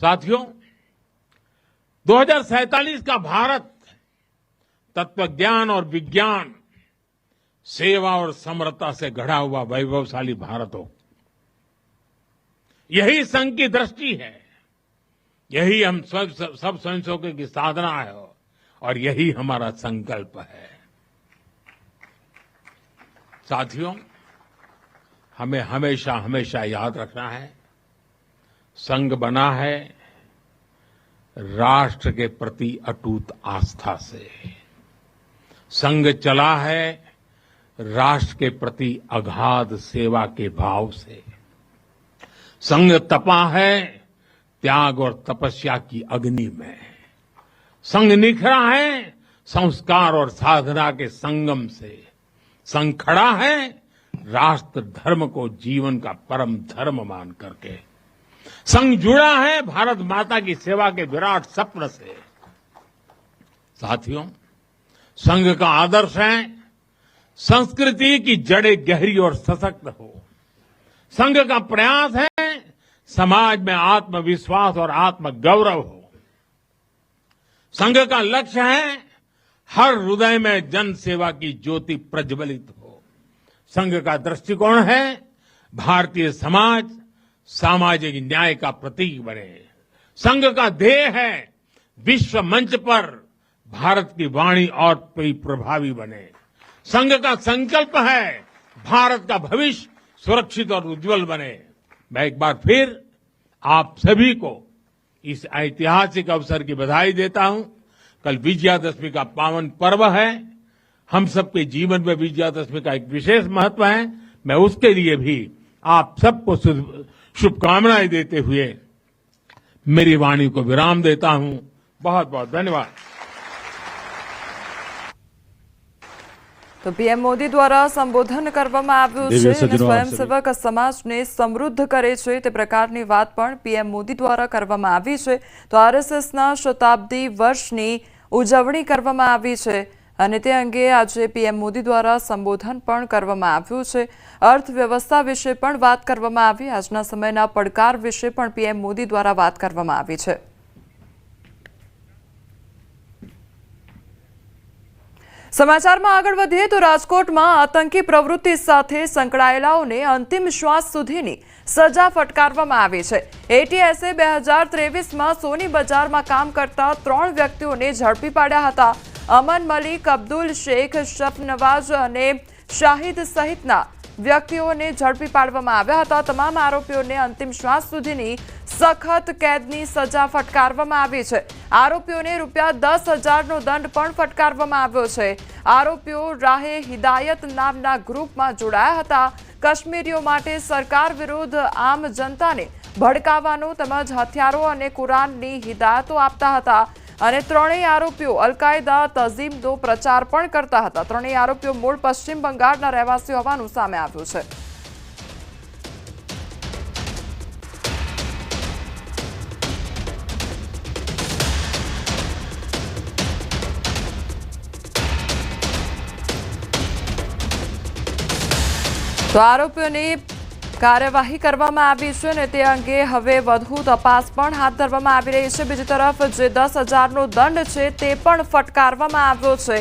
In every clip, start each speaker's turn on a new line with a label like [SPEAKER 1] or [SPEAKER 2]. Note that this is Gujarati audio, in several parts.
[SPEAKER 1] साथियों, 2047 का भारत तत्वज्ञान और विज्ञान, सेवा और समरसता से गढ़ा हुआ वैभवशाली भारत हो, यही संघ की दृष्टि है। यही हम सब स्वयंसेवकों की साधना है और यही हमारा संकल्प है। साथियों, हमें हमेशा हमेशा याद रखना है, संघ बना है राष्ट्र के प्रति अटूट आस्था से। संघ चला है राष्ट्र के प्रति अगाध सेवा के भाव से। संघ तपा है त्याग और तपस्या की अग्नि में। संघ निखरा है संस्कार और साधना के संगम से। संघ खड़ा है राष्ट्र धर्म को जीवन का परम धर्म मान करके। संघ जुड़ा है भारत माता की सेवा के विराट स्वप्न से। साथियों, संघ का आदर्श है संस्कृति की जड़ें गहरी और सशक्त हो। संघ का प्रयास है समाज में आत्मविश्वास और आत्मगौरव हो। संघ का लक्ष्य है हर हृदय में जन सेवा की ज्योति प्रज्वलित हो। संघ का दृष्टिकोण है भारतीय समाज सामाजिक न्याय का प्रतीक बने। संघ का ध्येय है विश्व मंच पर भारत की वाणी और प्रभावी बने। संघ का संकल्प है भारत का भविष्य सुरक्षित और उज्जवल बने। मैं एक बार फिर आप सभी को इस ऐतिहासिक अवसर की बधाई देता हूं। कल विजयादशमी का पावन पर्व है। हम सबके जीवन में विजयादशमी का एक विशेष महत्व है। मैं उसके लिए भी आप सबको शुभकामनाएं देते हुए मेरी वाणी को विराम देता हूं। बहुत बहुत धन्यवाद।
[SPEAKER 2] तो पीएम मोदी द्वारा संबोधन કરવામાં આવ્યું છે અને સ્વયંસેવક સમાજને સમૃદ્ધ કરે છે તે પ્રકારની વાત પણ પીએમ મોદી દ્વારા કરવામાં આવી છે। તો આરએસએસના શતાબ્દી વર્ષની ઉજવણી કરવામાં આવી છે અને તે અંગે આજે પીએમ મોદી દ્વારા સંબોધન પણ કરવામાં આવ્યું છે। અર્થવ્યવસ્થા વિશે પણ વાત કરવામાં આવી। આજના સમયના પડકાર વિશે પણ પીએમ મોદી દ્વારા વાત કરવામાં આવી છે। સમાચારમાં આગળ વધીએ તો રાજકોટમાં આતંકી પ્રવૃત્તિ સાથે સંકળાયેલાઓને અંતિમ શ્વાસ સુધીની સજા ફટકારવામાં આવી છે। એટીએસે 2023માં સોની બજારમાં કામ કરતા 3 વ્યક્તિઓને ઝડપી પાડ્યા હતા। અમન મલિક, અબ્દુલ શેખ, શફનવાજ અને શાહિદ સહિતના વ્યક્તિઓને ઝડપી પાડવામાં આવ્યા હતા। તમામ આરોપીઓને અંતિમ શ્વાસ સુધીની સખત કેદની સજા ફટકારવામાં આવી છે। આરોપીઓને ₹10,000નો દંડ પણ ફટકારવામાં આવ્યો છે। આરોપીઓ રાહે હિદાયત નામના ગ્રુપમાં જોડાયા હતા। કાશ્મીરીઓ માટે સરકાર વિરુદ્ધ આમ જનતાને ભડકાવવાનો તેમજ હથિયારો અને કુરાનની હિદાયતો આપતા હતા અને ત્રણેય આરોપીઓ અલ-કાયદા તઝીમનો પ્રચાર પણ કરતા હતા। ત્રણેય આરોપીઓ મૂળ પશ્ચિમ બંગાળના રહેવાસી હોવાનું સામે આવ્યું છે। તો આરોપીઓની કાર્યવાહી કરવામાં આવી છે અને તે અંગે હવે વધુ તપાસ પણ હાથ ધરવામાં આવી રહી છે। બીજી તરફ જે 10,000નો દંડ છે તે પણ ફટકારવામાં આવ્યો છે।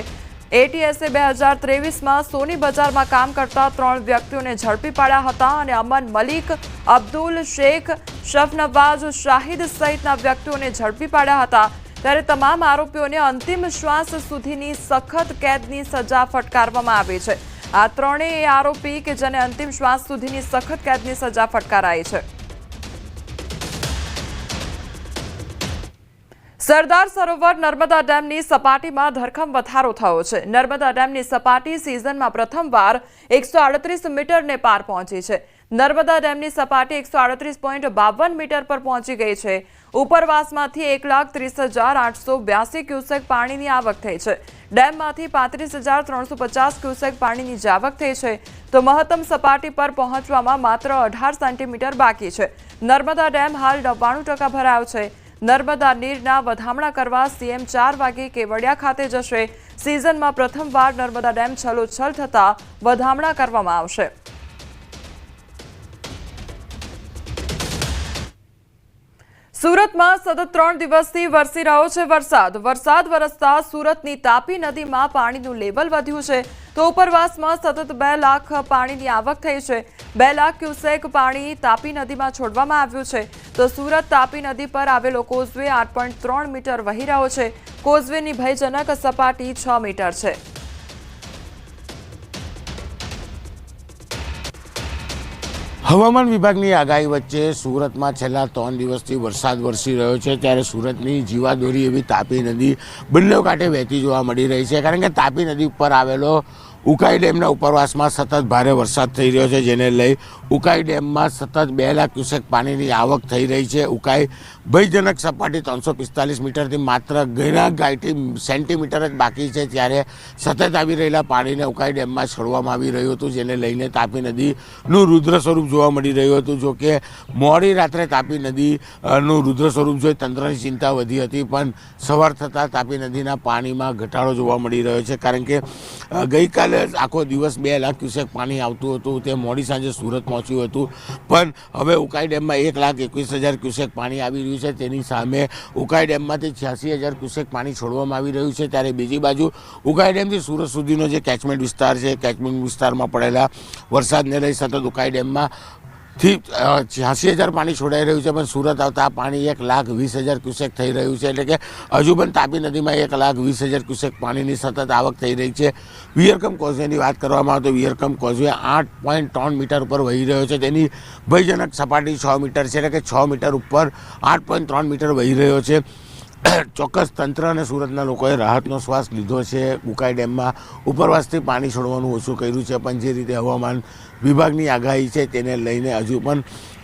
[SPEAKER 2] એટીએસે 2023માં સોની બજારમાં કામ કરતા 3 વ્યક્તિઓને ઝડપી પાડ્યા હતા અને અમન મલિક, અબ્દુલ શેખ, શફનવાજ, શાહિદ સહિતના વ્યક્તિઓને ઝડપી પાડ્યા હતા। ત્યારે તમામ આરોપીઓને અંતિમ શ્વાસ સુધીની સખત કેદની સજા ફટકારવામાં આવી છે। આ ત્રણેય આરોપી કે જેને અંતિમ શ્વાસ સુધીની સખત કેદની સજા ફટકારાઈ છે। સરદાર સરોવર નર્મદા ડેમની સપાટીમાં ધરખમ વધારો થયો છે। નર્મદા ડેમની સપાટી સિઝનમાં પ્રથમવાર 138 મીટરને પાર પહોંચી છે। નર્મદા ડેમની સપાટી 138.52 મીટર પર પહોંચી ગઈ છે। ઉપરવાસમાંથી 1,30,882 ક્યુસેક પાણીની આવક થઈ છે। ડેમમાંથી 35,350 ક્યુસેક પાણીની જ આવક થઈ છે। તો મહત્તમ સપાટી પર પહોંચવામાં માત્ર 18 સેન્ટીમીટર બાકી છે। નર્મદા ડેમ હાલ 99% ભરાયો છે। નર્મદા નીરના વધામણા કરવા સીએમ 4 વાગે કેવડિયા ખાતે જશે। સિઝનમાં પ્રથમવાર નર્મદા ડેમ છલોછલ થતા વધામણા કરવામાં આવશે। સુરત સુરતમાં સતત 3 દિવસથી વરસી રહ્યો છે વરસાદ વરસતા સુરતની તાપી નદીમાં પાણીનું લેવલ વધ્યું છે તો ઉપરવાસમાં સતત 2 લાખ પાણીની આવક થઈ છે। 2 લાખ ક્યુસેક પાણી તાપી નદીમાં છોડવામાં આવ્યું છે તો સુરત તાપી નદી પર આવેલો કોઝવે 8.3 મીટર વહી રહ્યો છે। કોઝવેની ભયજનક સપાટી 6 મીટર છે।
[SPEAKER 3] હવામાન વિભાગની આગાહી વચ્ચે સુરતમાં છેલ્લા 3 દિવસથી વરસાદ વરસી રહ્યો છે ત્યારે સુરતની જીવાદોરી એવી તાપી નદી બંને કાંઠે વહેતી જોવા મળી રહી છે કારણ કે તાપી નદી ઉપર આવેલો ઉકાઈ ડેમના ઉપરવાસમાં સતત ભારે વરસાદ થઈ રહ્યો છે જેને લઈ ઉકાઈ ડેમમાં સતત 2 લાખ ક્યુસેક પાણીની આવક થઈ રહી છે। ઉકાઈ ભયજનક સપાટી 345 મીટરથી માત્ર ઘણા ગાયટી સેન્ટીમીટર જ બાકી છે ત્યારે સતત આવી રહેલા પાણીને ઉકાઈ ડેમમાં છોડવામાં આવી રહ્યું હતું જેને લઈને તાપી નદીનું રુદ્ર સ્વરૂપ જોવા મળી રહ્યું હતું। જો કે મોડી રાત્રે તાપી નદીનું રુદ્ર સ્વરૂપ જોઈ તંત્રની ચિંતા વધી હતી પણ સવાર થતાં તાપી નદીના પાણીમાં ઘટાડો જોવા મળી રહ્યો છે કારણ કે ગઈકાલે આખો દિવસ 2 લાખ ક્યુસેક પાણી આવતું હતું તે મોડી સાંજે સુરત પહોંચ્યું હતું પણ હવે ઉકાઈ ડેમમાં 1,21,000 ક્યુસેક પાણી આવી રહ્યું છે તેની સામે ઉકાઈ ડેમમાંથી 86,000 ક્યુસેક પાણી છોડવામાં આવી રહ્યું છે ત્યારે બીજી બાજુ ઉકાઈ ડેમથી સુરત સુધીનો જે કેચમેન્ટ વિસ્તાર છે કેચમેન્ટ વિસ્તારમાં પડેલા વરસાદને લઈ સતત ઉકાઈ ડેમમાં થી 86,000 પાણી છોડાઈ રહ્યું છે પણ સુરત આવતા પાણી 1,20,000 ક્યુસેક થઈ રહ્યું છે એટલે કે હજુ પણ તાપી નદીમાં 1,20,000 ક્યુસેક પાણીની સતત આવક થઈ રહી છે। વિયરકમ કોઝવેની વાત કરવામાં આવે તો વિયરકમ કોઝવે 8.3 મીટર ઉપર વહી રહ્યો છે તેની ભયજનક સપાટી 6 મીટર છે એટલે કે 6 મીટર ઉપર 8.3 મીટર વહી રહ્યો છે। ચોક્કસ તંત્ર અને સુરતના લોકોએ રાહતનો શ્વાસ લીધો છે। ઉકાઈ ડેમમાં ઉપરવાસથી પાણી છોડવાનું ઓછું કર્યું છે પણ જે રીતે હવામાન વિભાગની આગાહી છે તેને લઈને હજુ પણ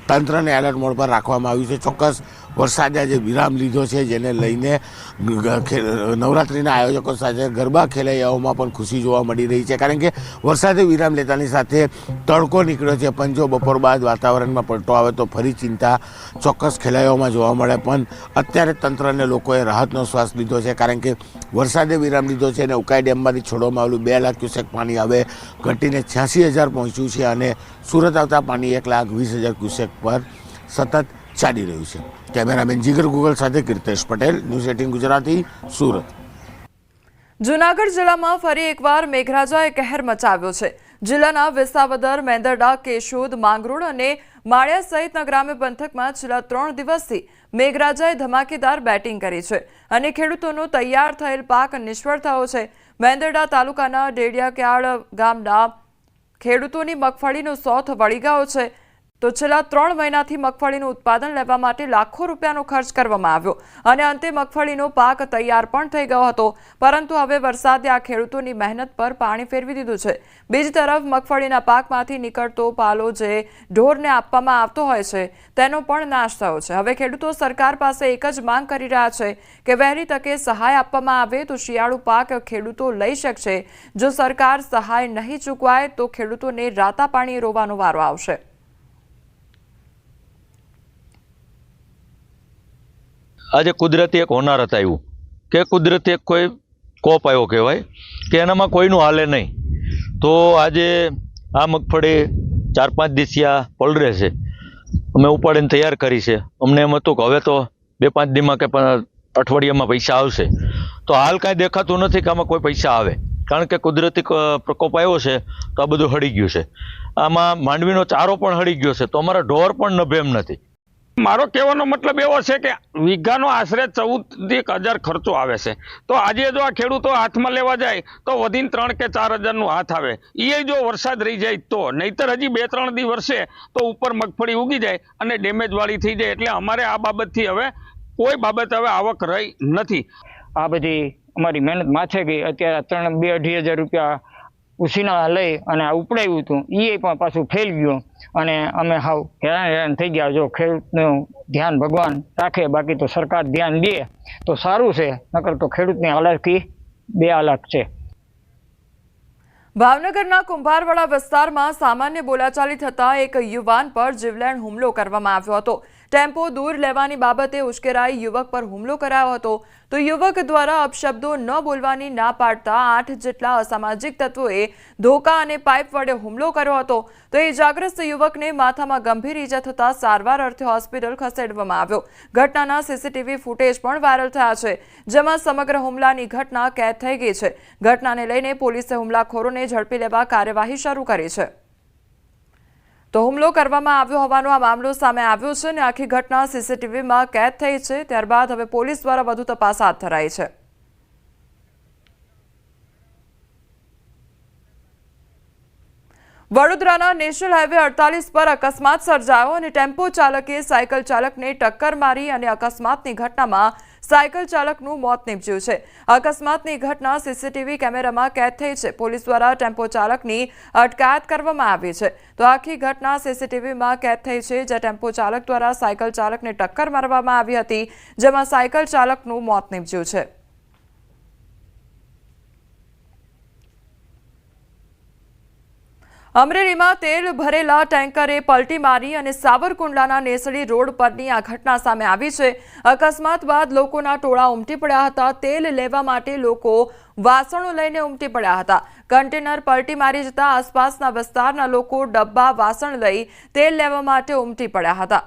[SPEAKER 3] તંત્રને એલર્ટ મોડ પર રાખવામાં આવ્યું છે। ચોક્કસ વરસાદે આજે વિરામ લીધો છે જેને લઈને નવરાત્રિના આયોજકો સાથે ગરબા ખેલૈયાઓમાં પણ ખુશી જોવા મળી રહી છે કારણ કે વરસાદે વિરામ લેતાની સાથે તડકો નીકળ્યો છે પણ જો બપોર બાદ વાતાવરણમાં પલટો આવે તો ફરી ચિંતા ચોક્કસ ખેલૈયાઓમાં જોવા મળે પણ અત્યારે તંત્રને લોકોએ રાહતનો શ્વાસ લીધો છે કારણ કે વરસાદે વિરામ લીધો છે અને ઉકાઈ ડેમમાંથી છોડવામાં આવેલું 2 લાખ ક્યુસેક પાણી હવે ઘટીને 86,000 પહોંચ્યું છે અને સુરત આવતા પાણી 1,20,000 ક્યુસેક પર સતત ચાલી રહ્યું છે। કેમેરામેન જીગર ગુગલ સાથે કીર્તેશ પટેલ, ન્યૂઝ 18 ગુજરાતી, સુરત।
[SPEAKER 2] જૂનાગઢ જિલ્લામાં ફરી એકવાર મેઘરાજાએ કહેર મચાવ્યો છે। જિલ્લાના વિસાવદર, મેંદરડા, કેશોદ, માંગરોળ અને માળિયા સહિતના ગ્રામ્ય પંથકમાં છેલ્લા 3 દિવસથી મેઘરાજાએ ધમાકેદાર બેટિંગ કરી છે અને ખેડૂતોનો તૈયાર થયેલ પાક નિષ્ફળ થયો છે। મેંદરડા તાલુકાના ડેડિયાક્યાળ ગામના ખેડૂતોની મગફળીનો સોથ વળી ગયો છે તો છેલ્લા 3 મહિનાથી મગફળીનું ઉત્પાદન લેવા માટે લાખો રૂપિયાનો ખર્ચ કરવામાં આવ્યો અને અંતે મગફળીનો પાક તૈયાર પણ થઈ ગયો હતો પરંતુ હવે વરસાદે આ ખેડૂતોની મહેનત પર પાણી ફેરવી દીધું છે। બીજી તરફ મગફળીના પાકમાંથી નીકળતો પાલો જે ઢોરને આપવામાં આવતો હોય છે તેનો પણ નાશ થયો છે। હવે ખેડૂતો સરકાર પાસે એક જ માંગ કરી રહ્યા છે કે વહેલી તકે સહાય આપવામાં આવે તો શિયાળુ પાક ખેડૂતો લઈ શકશે। જો સરકાર સહાય નહીં ચૂકવાય તો ખેડૂતોને રાતા પાણી રોવાનો વારો આવશે।
[SPEAKER 4] આજે કુદરતી એક હોનારત આવ્યું કે કુદરતી એક કોઈ કોપ આવ્યો કહેવાય કે એનામાં કોઈનું હાલે નહીં તો આજે આ મગફળી 4-5 દિવસિયા પલળે છે અમે ઉપાડીને તૈયાર કરી છે। અમને એમ હતું કે હવે તો 2-5 દીમાં કે અઠવાડિયામાં પૈસા આવશે તો હાલ કાંઈ દેખાતું નથી કે આમાં કોઈ પૈસા આવે કારણ કે કુદરતી પ્રકોપ આવ્યો છે તો આ બધું હળી ગયું છે। આમાં માંડવીનો ચારો પણ હળી ગયો છે તો અમારા ઢોર પણ નભે એમ નથી।
[SPEAKER 5] મારો કહેવાનો મતલબ એવો છે કે વીઘાનો આશરે 14,000 ખર્ચો આવે છે તો આજે જો આ ખેડૂતો હાથમાં લેવા જાય તો વધીને 3 કે 4,000 નું હાથ આવે એ જો વરસાદ રહી જાય તો નહીતર હજી 2-3 દી વરસે તો ઉપર મગફળી ઉગી જાય અને ડેમેજ વાળી થઈ જાય એટલે અમારે આ બાબતથી હવે કોઈ બાબત હવે આવક રહી નથી।
[SPEAKER 6] આ બધી અમારી મહેનત માથે ગઈ। અત્યારે 2,000-2,500 રૂપિયા ઉછીના લઈ અને આ ઉપડાવ્યું હતું એ પણ પાછું ફેલ ગયું અને અમે હાવ હેરાન થઈ ગયા। જો ખેડૂતનું ધ્યાન ભગવાન રાખે બાકી તો સરકાર ધ્યાન દે તો સારું છે નકર તો ખેડૂતની હાલતથી બેહાલત છે।
[SPEAKER 2] ભાવનગરના કુંભારવાડા વિસ્તારમાં સામાન્ય બોલાચાલી થતા એક યુવાન પર જીવલેણ હુમલો કરવામાં આવ્યો હતો। ટેમ્પો દૂર લેવાની બાબતે ઉશ્કેરાઈ યુવક પર હુમલો કરાયો હતો તો યુવક દ્વારા અપશબ્દો ન બોલવાની ના પાડતા 8 જેટલા અસામાજિક તત્વોએ ધોકા અને પાઇપ વડે હુમલો કર્યો હતો તો ઇજાગ્રસ્ત યુવકને માથામાં ગંભીર ઈજા થતા સારવાર અર્થે હોસ્પિટલ ખસેડવામાં આવ્યો। ઘટનાના સીસીટીવી ફૂટેજ પણ વાયરલ થયા છે, જેમાં સમગ્ર હુમલાની ઘટના કેદ થઈ ગઈ છે। ઘટનાને લઈને પોલીસે હુમલાખોરોને ઝડપી લેવા કાર્યવાહી શરૂ કરી છે। તો હુમલો કરવામાં આવ્યો હોવાનો આ મામલો સામે આવ્યો છે અને આખી ઘટના સીસીટીવીમાં કેદ થઈ છે। ત્યારબાદ હવે પોલીસ દ્વારા વધુ તપાસ હાથ ધરાઈ છે। વડોદરાના નેશનલ હાઈવે 48 પર અકસ્માત સર્જાયો અને ટેમ્પો ચાલકે સાયકલ ચાલકને ટક્કર મારી અને અકસ્માતની ઘટનામાં સાયકલ ચાલકનું મોત નીપજ્યું છે। અકસ્માતની ઘટના સીસીટીવી કેમેરામાં કેદ થઈ છે। પોલીસ દ્વારા ટેમ્પો ચાલકની અટકાયત કરવામાં આવી છે તો આખી ઘટના સીસીટીવીમાં કેદ થઈ છે, જ્યાં ટેમ્પો ચાલક દ્વારા સાયકલ ચાલકને ટક્કર મારવામાં આવી હતી, જેમાં સાયકલ ચાલકનું મોત નીપજ્યું છે। અમરેલીમાં તેલ ભરેલા ટેન્કરે પલટી મારી અને સાવરકુંડલાના નેસડી રોડ પરની આ ઘટના સામે આવી છે। અકસ્માત બાદ લોકોના ટોળા ઉમટી પડ્યા હતા। તેલ લેવા માટે લોકો વાસણો લઈને ઉમટી પડ્યા હતા। કન્ટેનર પલટી મારી જતા આસપાસના વિસ્તારના લોકો ડબ્બા વાસણ લઈ તેલ લેવા માટે ઉમટી પડ્યા હતા।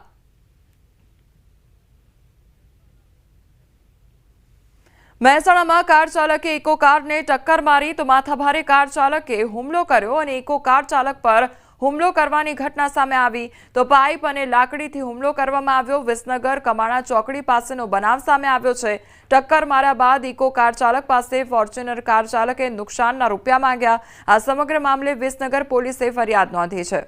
[SPEAKER 2] મહેસાણામાં કાર ચાલકે ઇકો કારને ટક્કર મારી તો માથાભારે કાર ચાલકે હુમલો કર્યો અને ઇકો કાર ચાલક પર હુમલો કરવાની ઘટના સામે આવી તો પાઇપ અને લાકડીથી હુમલો કરવામાં આવ્યો। વિસનગર કમાણા ચોકડી પાસેનો બનાવ સામે આવ્યો છે। ટક્કર માર્યા બાદ ઇકો કાર ચાલક પાસે ફોર્ચ્યુનર કાર ચાલકે નુકસાનના રૂપિયા માંગ્યા। આ સમગ્ર મામલે વિસનગર પોલીસે ફરિયાદ નોંધી છે।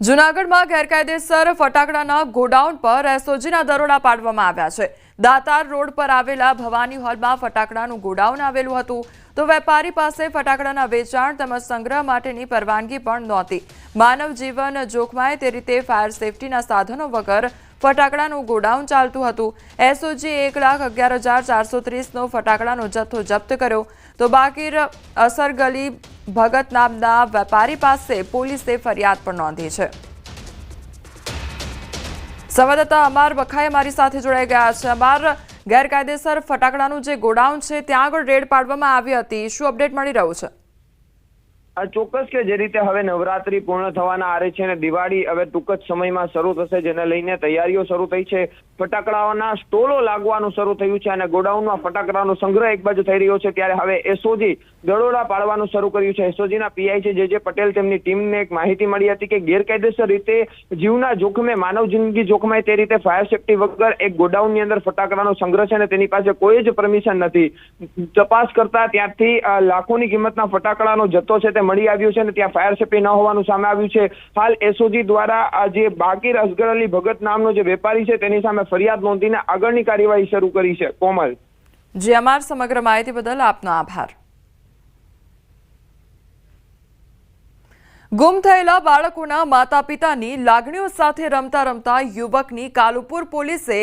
[SPEAKER 2] જૂનાગઢમાં ગેરકાયદેસર ફટાકડાના ગોડાઉન પર એસઓજીના દરોડા પાડવામાં આવ્યા છે। દાતાર રોડ પર આવેલા ભવાની હોલમાં ફટાકડાનું ગોડાઉન આવેલું હતું તો વેપારી પાસે ફટાકડાના વેચાણ તેમજ સંગ્રહ માટેની પરવાનગી પણ નહોતી। માનવ જીવન જોખમાય તે રીતે ફાયર સેફટીના સાધનો વગર ફટાકડાનું ગોડાઉન ચાલતું હતું। એસઓજી 1,11,430નો ફટાકડાનો જથ્થો જપ્ત કર્યો તો બાકી અસરગલી ભગત નામના વેપારી પાસે પોલીસે ફરિયાદ પણ નોંધી છે। સંવાદદાતા અમર બખાઈ મારી સાથે જોડાઈ ગયા છે। અમર, ગેરકાયદેસર ફટાકડાનું જે ગોડાઉન છે ત્યાં આગળ રેડ પાડવામાં આવી હતી, શું અપડેટ મળી રહ્યું છે?
[SPEAKER 7] ચોક્કસ કે જે રીતે હવે નવરાત્રી પૂર્ણ થવાના આરે છે અને દિવાળી હવે ટૂંક જ સમયમાં શરૂ થશે, જેને લઈને તૈયારીઓ શરૂ થઈ છે। ફટાકડાઓના સ્ટોલો લાગવાનું શરૂ થયું છે અને ગોડાઉનમાં ફટાકડાનો સંગ્રહ એક બાજુ થઈ રહ્યો છે, ત્યારે હવે એસઓજી દરોડા પાડવાનું શરૂ કર્યું છે। એસઓજીના પીઆઈ છે જે પટેલ, તેમની ટીમને એક માહિતી મળી હતી કે ગેરકાયદેસર રીતે જીવના જોખમે, માનવ જિંદગી જોખમાય તે રીતે ફાયર સેફટી વગર એક ગોડાઉનની અંદર ફટાકડાનો સંગ્રહ છે અને તેની પાસે કોઈ જ પરમિશન નથી। તપાસ કરતા ત્યાંથી લાખોની કિંમતના ફટાકડાનો જથ્થો છે તે મળી આવ્યું છે અને ત્યાં ફાયર સેફટી ન હોવાનું સામે આવ્યું છે। હાલ એસઓજી દ્વારા આ જે બાકીર અસગર અલી ભગત નામનો જે વેપારી છે તેની સામે ફરિયાદ નોંધીને આગળની કાર્યવાહી શરૂ કરી છે। કોમલ
[SPEAKER 2] જી, અમાર સમગ્ર માહિતી બદલ આપનો આભાર। ગુમ થયેલા બાળકોના માતા પિતાની લાગણીઓ સાથે રમતા રમતા યુવકની કાલુપુર પોલીસે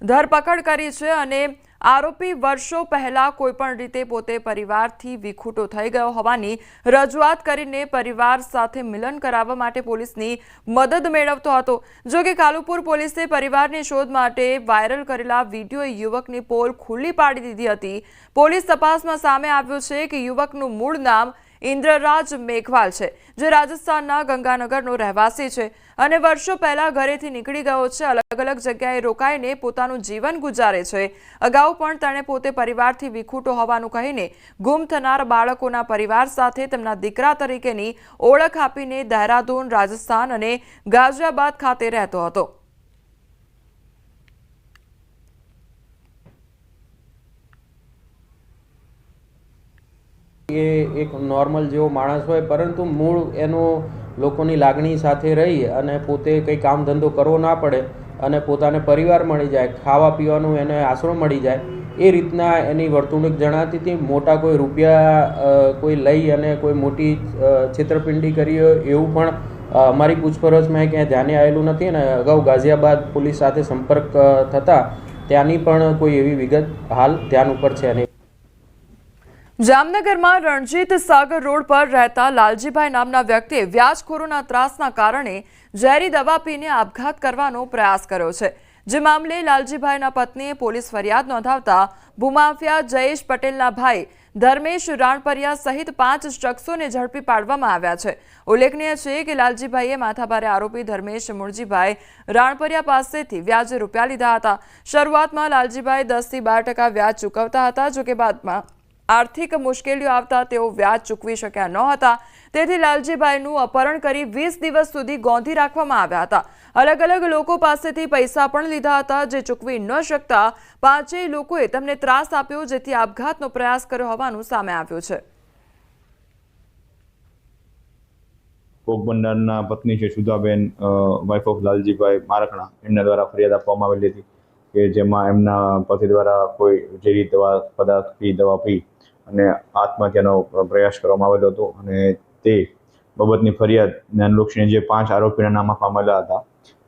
[SPEAKER 2] ધરપકડ કરી છે અને આરોપી વર્ષો પહેલા કોઈપણ રીતે પોતે પરિવારથી વિખૂટો થઈ ગયો હોવાની રજૂઆત કરીને પરિવાર સાથે મિલન કરાવવા માટે પોલીસની મદદ મેળવતો હતો। જો કે કાલુપુર પોલીસે પરિવારની શોધ માટે વાયરલ કરેલા વિડીયોએ યુવકની પોલ ખુલ્લી પાડી દીધી હતી। પોલીસ તપાસમાં સામે આવ્યું છે કે યુવકનું મૂળ નામ ઇન્દ્રરાજ મેઘવાલ છે, જે રાજસ્થાનના ગંગાનગરનો રહેવાસી છે અને વર્ષો પહેલા ઘરેથી નીકળી ગયો છે। અલગ અલગ જગ્યાએ રોકાઈને પોતાનું જીવન ગુજારે છે। અગાઉ પણ તેણે પોતે પરિવારથી વિખૂટો હોવાનું કહીને ગુમ થનાર બાળકોના પરિવાર સાથે તેમના દીકરા તરીકેની ઓળખ આપીને દહેરાદૂન, રાજસ્થાન અને ગાઝિયાબાદ ખાતે રહેતો હતો।
[SPEAKER 8] એ એક નોર્મલ જેવો માણસ હોય, પરંતુ મૂળ એનો લોકોની લાગણી સાથે રહી અને પોતે કંઈ કામ ધંધો કરવો ના પડે અને પોતાને પરિવાર મળી જાય, ખાવા પીવાનું એને આશરો મળી જાય, એ રીતના એની વર્તણૂક જણાતી હતી। મોટા કોઈ રૂપિયા કોઈ લઈ અને કોઈ મોટી છેતરપિંડી કરી હોય એવું પણ અમારી પૂછપરછમાં ક્યાંય ધ્યાને આવેલું નથી અને અગાઉ ગાઝિયાબાદ પોલીસ સાથે સંપર્ક થતાં ત્યાંની પણ કોઈ એવી વિગત હાલ ધ્યાન ઉપર છે નહીં।
[SPEAKER 2] જામનગરમાં રણજીત સાગર રોડ પર રહેતા લાલજીભાઈ નામના વ્યક્તિએ વ્યાજખોરોના ત્રાસના કારણે ઝેરી દવા પીને આપઘાત કરવાનો પ્રયાસ કર્યો છે, જે મામલે લાલજીભાઈના પત્નીએ પોલીસ ફરિયાદ નોંધાવતા ભૂમાફિયા જયેશ પટેલના ભાઈ ધર્મેશ રાણપરિયા સહિત 5 શખ્સોને ઝડપી પાડવામાં આવ્યા છે। ઉલ્લેખનીય છે કે લાલજીભાઈએ માથાભારે આરોપી ધર્મેશ મુરજીભાઈ રાણપરિયા પાસેથી વ્યાજે રૂપિયા લીધા હતા। શરૂઆતમાં લાલજીભાઈ 10 થી 12% વ્યાજ ચૂકવતા હતા, જોકે બાદમાં આર્થિક મુશ્કેલીઓ આવતા તેઓ વ્યાજ ચૂકવી શક્યા ન હતા, તેથી લાલજીભાઈનું અપહરણ કરી 20 દિવસ સુધી ગોંધી રાખવામાં આવ્યા હતા। અલગ અલગ લોકો પાસેથી પૈસા પણ લીધા હતા, જે ચૂકવી ન શકતા 5 લોકોએ તેમને ત્રાસ આપ્યો, જેથી આપઘાતનો પ્રયાસ કર્યો હોવાનું સામે આવ્યું છે।
[SPEAKER 9] પોરબંદરના પત્ની છે સુધાબેન, વાઇફ ઓફ લાલજીભાઈ મારકણા, એમના દ્વારા ફરિયાદ આપવામાં આવેલી હતી કે જેમાં એમના પતિ દ્વારા કોઈ ઝેરી દવા પી અને આત્મહત્યાનો પ્રયાસ કરવામાં આવેલો હતો અને તે બાબતની ફરિયાદને અનુલક્ષીને જે 5 આરોપીના નામ આપવામાં આવેલા હતા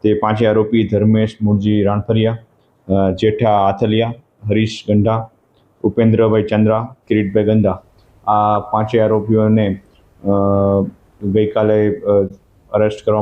[SPEAKER 9] તે 5 આરોપી ધર્મેશ મુરજી રાણપરિયા, જેઠા આથલિયા, હરીશ ગંઢા, ઉપેન્દ્રભાઈ ચંદ્રા, કિરીટભાઈ ગંધા, આ 5 આરોપીઓને ગઈકાલે અરેસ્ટ કરવામાં